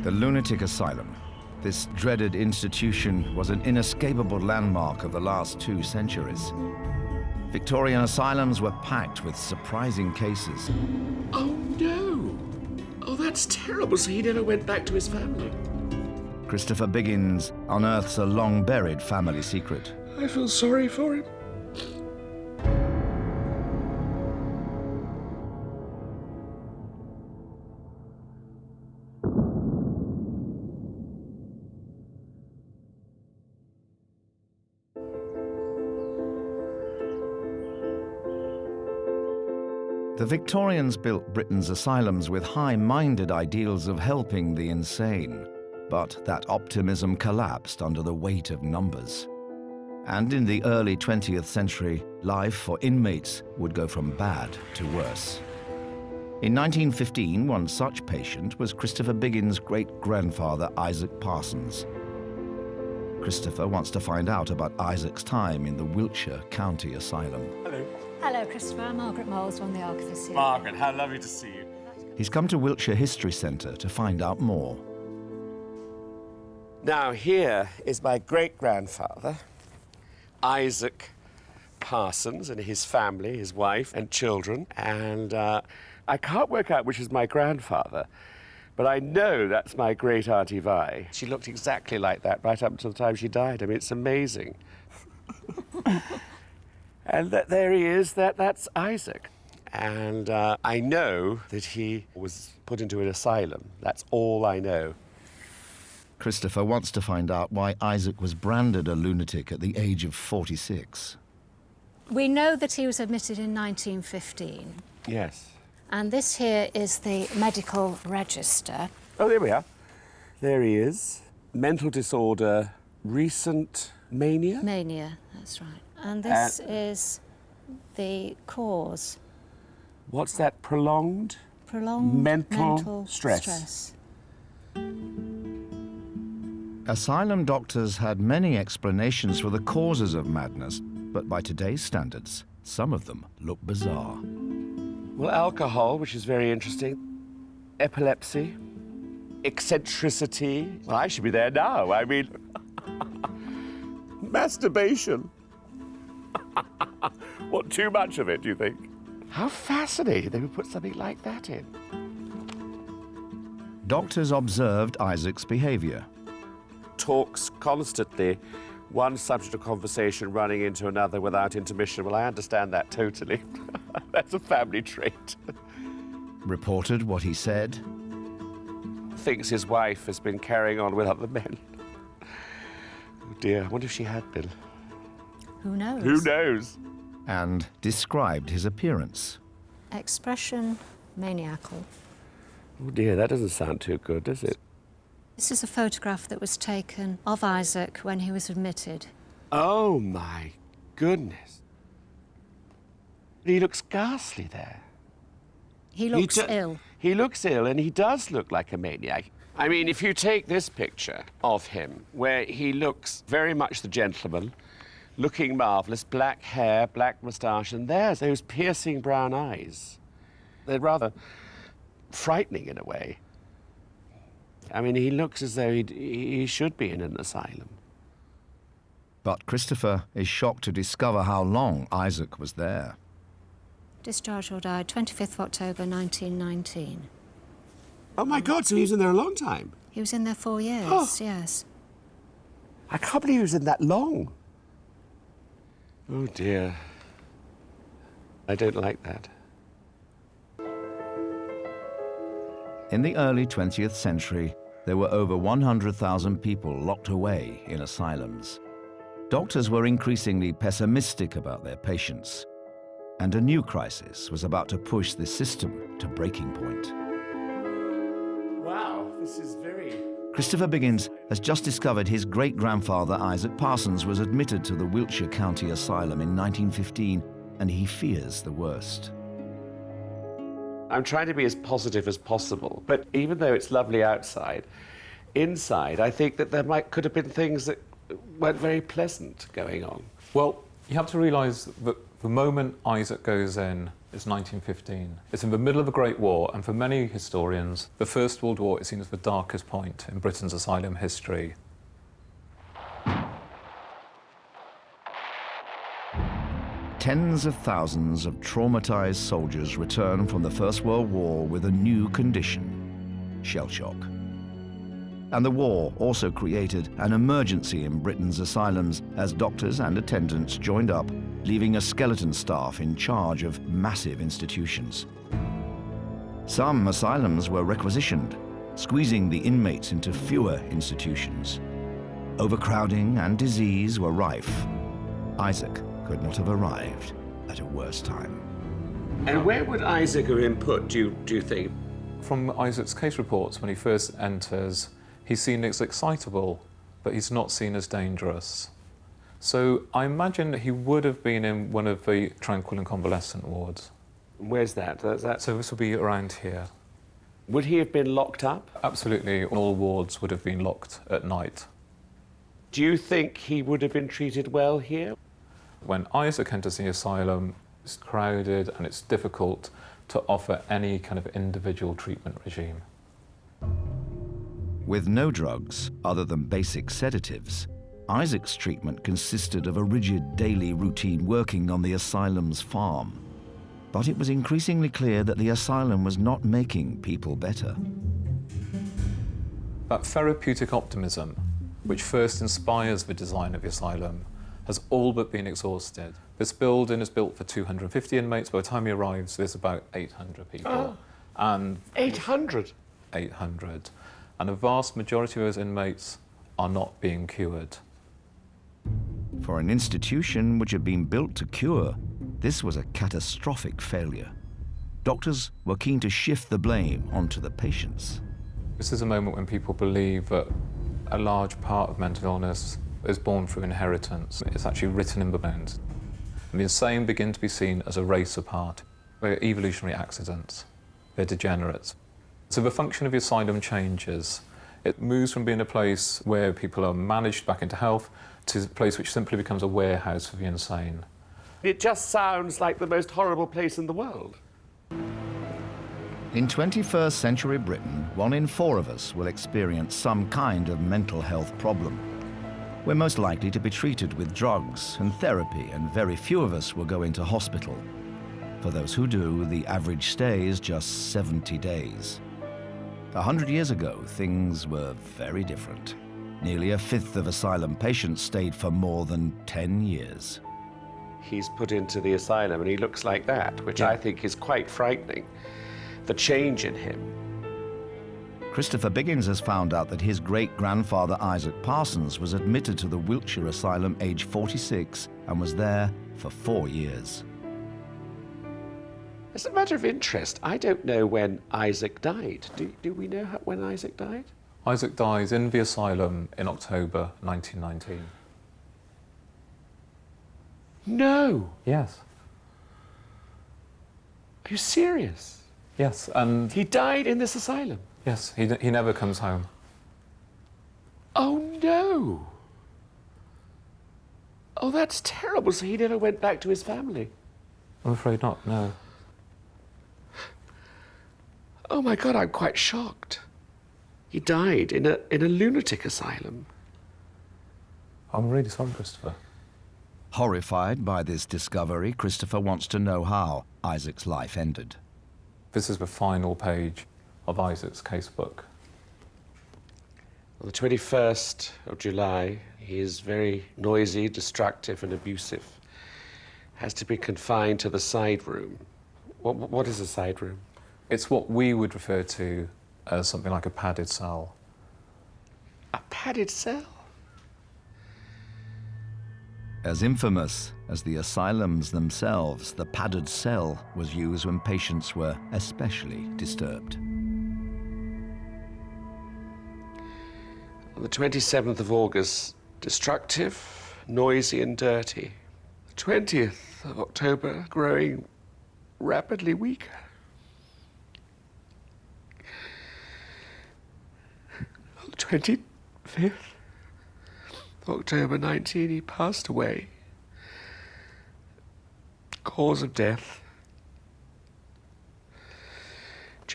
The lunatic asylum. This dreaded institution was an inescapable landmark of the last 2 centuries. Victorian asylums were packed with surprising cases. Oh, no. Oh, that's terrible. So he never went back to his family. Christopher Biggins unearths a long-buried family secret. I feel sorry for him. The Victorians built Britain's asylums with high-minded ideals of helping the insane. But that optimism collapsed under the weight of numbers. And in the early 20th century, life for inmates would go from bad to worse. In 1915, one such patient was Christopher Biggins' great-grandfather, Isaac Parsons. Christopher wants to find out about Isaac's time in the Wiltshire County Asylum. Hello. Hello, Christopher. I'm Margaret Moles from the archivist here. Margaret, how lovely to see you. He's come to Wiltshire History Centre to find out more. Now, here is my great-grandfather, Isaac Parsons, and his family, his wife and children. And I can't work out which is my grandfather, but I know that's my great-auntie Vi. She looked exactly like that right up until the time she died. I mean, it's amazing. And there he is, that's Isaac. And I know that he was put into an asylum. That's all I know. Christopher wants to find out why Isaac was branded a lunatic at the age of 46. We know that he was admitted in 1915. Yes. And this here is the medical register. Oh, there we are. There he is. Mental disorder, recent mania? Mania, that's right. And this is the cause. What's that? Prolonged mental stress. Asylum doctors had many explanations for the causes of madness, but by today's standards, some of them look bizarre. Well, alcohol, which is very interesting, epilepsy, eccentricity. Well, I should be there now. I mean, masturbation. What, too much of it, do you think? How fascinating they would put something like that in. Doctors observed Isaac's behavior. Talks constantly, one subject of conversation running into another without intermission. Well, I understand that totally. That's a family trait. Reported what he said. Thinks his wife has been carrying on with other men. Oh dear, I wonder if she had been. Who knows? Who knows? And described his appearance. Expression maniacal. Oh dear, that doesn't sound too good, does it? This is a photograph that was taken of Isaac when he was admitted. Oh my goodness. He looks ghastly there. He looks ill. He looks ill, and he does look like a maniac. I mean, if you take this picture of him, where he looks very much the gentleman, looking marvellous, black hair, black moustache, and there's those piercing brown eyes. They're rather frightening in a way. I mean, he looks as though he should be in an asylum. But Christopher is shocked to discover how long Isaac was there. Discharged or died 25th of October 1919. Oh my God, so he was in there a long time? He was in there 4 years, Oh. yes. I can't believe he was in that long. Oh dear. I don't like that. In the early 20th century, there were over 100,000 people locked away in asylums. Doctors were increasingly pessimistic about their patients, and a new crisis was about to push the system to breaking point. Wow, this is very... Christopher Biggins has just discovered his great-grandfather, Isaac Parsons, was admitted to the Wiltshire County Asylum in 1915, and he fears the worst. I'm trying to be as positive as possible, but even though it's lovely outside, inside, I think that there could have been things that weren't very pleasant going on. Well, you have to realise that the moment Isaac goes in, It's 1915. It's in the middle of a Great War, and for many historians, the First World War is seen as the darkest point in Britain's asylum history. Tens of thousands of traumatized soldiers return from the First World War with a new condition: shell shock. And the war also created an emergency in Britain's asylums as doctors and attendants joined up, leaving a skeleton staff in charge of massive institutions. Some asylums were requisitioned, squeezing the inmates into fewer institutions. Overcrowding and disease were rife. Isaac could not have arrived at a worse time. And where would Isaac have been put, do you think? From Isaac's case reports, when he first enters, he's seen as excitable, but he's not seen as dangerous. So I imagine that he would have been in one of the tranquil and convalescent wards. Where's that? So this will be around here. Would he have been locked up? Absolutely, all wards would have been locked at night. Do you think he would have been treated well here? When Isaac enters the asylum, it's crowded and it's difficult to offer any kind of individual treatment regime. With no drugs other than basic sedatives, Isaac's treatment consisted of a rigid daily routine working on the asylum's farm. But it was increasingly clear that the asylum was not making people better. That therapeutic optimism, which first inspires the design of the asylum, has all but been exhausted. This building is built for 250 inmates. By the time he arrives, there's about 800 people. Oh. And 800? 800. And a vast majority of those inmates are not being cured. For an institution which had been built to cure, this was a catastrophic failure. Doctors were keen to shift the blame onto the patients. This is a moment when people believe that a large part of mental illness is born through inheritance. It's actually written in the bones. And the insane begin to be seen as a race apart. They're evolutionary accidents. They're degenerates. So the function of the asylum changes. It moves from being a place where people are managed back into health to a place which simply becomes a warehouse for the insane. It just sounds like the most horrible place in the world. In 21st century Britain, 1 in 4 of us will experience some kind of mental health problem. We're most likely to be treated with drugs and therapy, and very few of us will go into hospital. For those who do, the average stay is just 70 days. 100 years ago, things were very different. Nearly a fifth of asylum patients stayed for more than 10 years. He's put into the asylum and he looks like that, which I think is quite frightening. The change in him. Christopher Biggins has found out that his great-grandfather Isaac Parsons was admitted to the Wiltshire Asylum age 46 and was there for 4 years. As a matter of interest, I don't know when Isaac died. Do we know when Isaac died? Isaac dies in the asylum in October 1919. No. Yes. Are you serious? Yes, and He died in this asylum? yes, he never comes home. Oh, no. Oh, that's terrible. So he never went back to his family? I'm afraid not, no. Oh, my God, I'm quite shocked. He died in a lunatic asylum. I'm really sorry, Christopher. Horrified by this discovery, Christopher wants to know how Isaac's life ended. This is the final page of Isaac's casebook. On the 21st of July, he is very noisy, destructive, and abusive. Has to be confined to the side room. What is a side room? It's what we would refer to as something like a padded cell. A padded cell? As infamous as the asylums themselves, the padded cell was used when patients were especially disturbed. On the 27th of August, destructive, noisy, and dirty. The 20th of October, growing rapidly weaker. On the 25th of October 19, he passed away. Cause of death,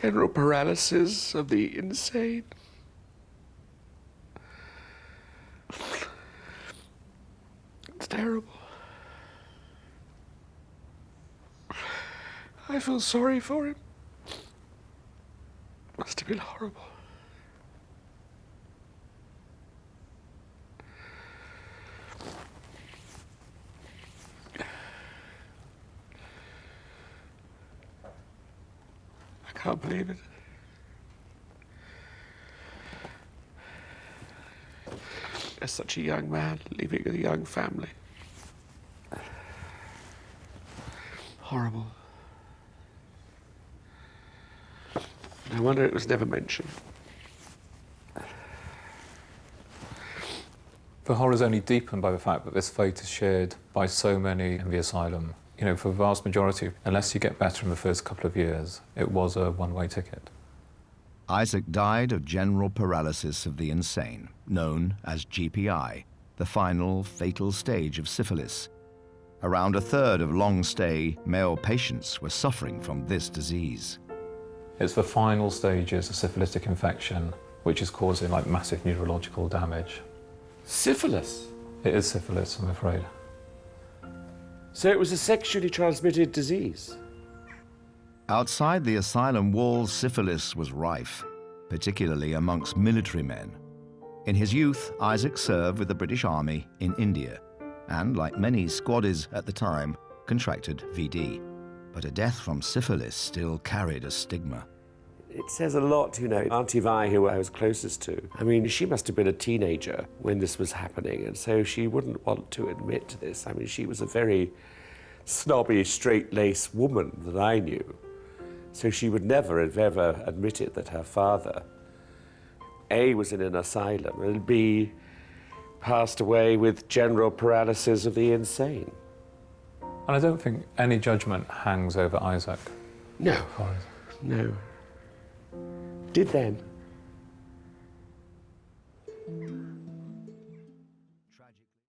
General paralysis of the insane. It's terrible. I feel sorry for him. Must have been horrible. I can't believe it. As such a young man, leaving a young family. Horrible. No wonder it was never mentioned. The horror is only deepened by the fact that this fate is shared by so many in the asylum. You know, for the vast majority, unless you get better in the first couple of years, it was a one-way ticket. Isaac died of general paralysis of the insane, known as GPI, the final fatal stage of syphilis. Around a third of long-stay male patients were suffering from this disease. It's the final stages of syphilitic infection, which is causing like massive neurological damage. Syphilis? It is syphilis, I'm afraid. So it was a sexually transmitted disease? Outside the asylum walls, syphilis was rife, particularly amongst military men. In his youth, Isaac served with the British Army in India, and like many squaddies at the time, contracted VD. But a death from syphilis still carried a stigma. It says a lot, you know. Auntie Vi, who I was closest to, I mean, she must have been a teenager when this was happening, and so she wouldn't want to admit to this. I mean, she was a very snobby, straight-laced woman that I knew. So she would never have ever admitted that her father, A, was in an asylum, and B, passed away with general paralysis of the insane. And I don't think any judgment hangs over Isaac. No. No. Did then.